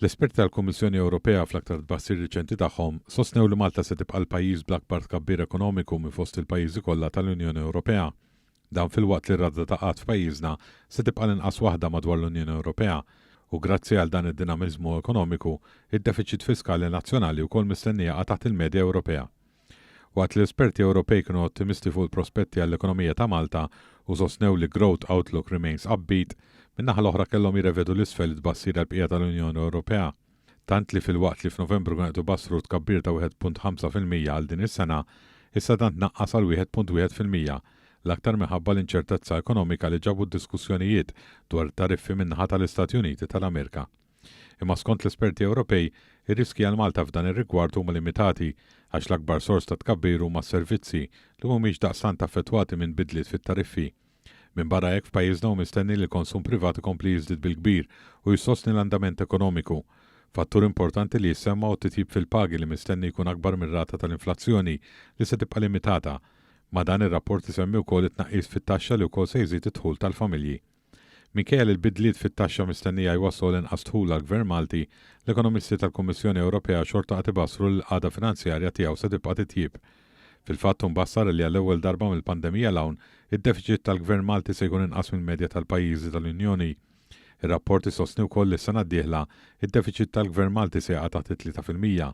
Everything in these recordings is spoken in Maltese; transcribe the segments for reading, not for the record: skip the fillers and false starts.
L-esperti tal-Kummissjoni Ewropea fl-aktar tbassir riċenti tagħhom sostnew li Malta se tibqa' l-pajjiż bl-akbar tkabbir ekonomiku minn fost il-pajjiżi kollha tal-Unjoni Ewropea. Dan filwaqt li r-radda ta' qatt f'pajjiżna se tibqa' l-inqas waħda madwar l-Unjoni Ewropea u grazzi għal dan id-dinamiżmu ekonomiku, id-deficit fiskali nazzjonali wkoll mistennija taħt il-medja Ewropea. Waqt li l-esperti Ewropej kienu ottimisti fuq il-prospetti għall-ekonomija ta' Malta u sostnew li growth outlook remains upbeat, min-naħa l-oħra kellhom jirrevedu l-isfel tbassir għall-bqija tal-Unjoni Ewropea. Tant li fil-waqt li f'Novembru kienet bassru tkabbir ta' 1.5% għal din is-sena, issa dan tnaqqas għal 1.1%, l-aktar minħabba l-inċertezza ekonomika li ġabu d-diskussjonijiet dwar tariffi min-naħa tal-Istati Uniti tal-Amerika. Imma skont l-esperti Ewropej, ir-riski għal Malta f'dan ir-rigward huma limitati għax l-akbar sors ta' tkabbir huma s-servizzi li mhumiex daqstant affettwati minn bidliet fit-tariffi. Minn barra hekk f'pajjiżna hu mistenni li l-konsum privat ikompli jiżdied bil-kbir u jsostni l-andament ekonomiku. Fattur importanti li jissemma u titjib fil-pagi li mistenni jkun akbar mir-rata tal-inflazzjoni li se tibqa' limitata. Ma dan ir-rapport isemmi wkoll it-tnaqqis fit-taxxa li wkoll se jżid id-dħul tal-familji. Minkejja li l-bidliet fit-taxxa mistennija jwasslu l-inqas dħul għall-Gvern Malti, l-ekonomisti tal-Kummissjoni Ewropea xorta qed ibassru l-qagħda finanzjarja tiegħu se tibqa' titjib. Fil-fatt mbassar li għall-ewwel darba mill-pandemija l-hawn, id-deficit tal-Gvern Malti se jkun inqas mill-medja tal-pajjiżi tal-Unjoni. Ir-rapporti sostni wkoll li s-sena d-dieħla id-deficit tal-Gvern Malti se jaqa' taħt 3%.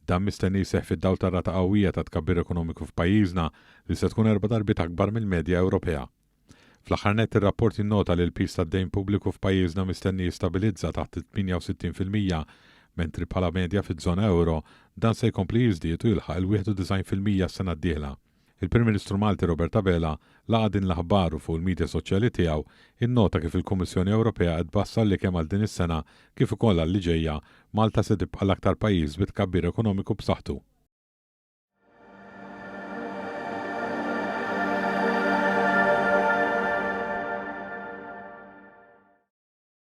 Dan mistenni jseħħ fid-dawl tar-rata qawwija ta' tkabbir ekonomiku f'pajjiżna li se tkun 4 darbiet akbar mill-medja Ewropea. Fl-aħħar nett ir-rapport jinnota li l-pis tad-dejn pubbliku f'pajjiżna mistenni jistabilizza taħt 68%, mentri bħala medja fiż-żona euro dan se jkompli jiżdied u jilħaq il-91% s-sena d-dieħla. Il-Prim Ministru Malti Roberta Bela laqa din l-aħbar u fuq il-medja soċjali tiegħu innota kif il-Kummissjoni Ewropea qed tbassar li kemm għal din is-sena kif ukoll għal li ġejja Malta se tibqa' l-aktar pajjiż bi tkabbir ekonomiku b'saħħtu.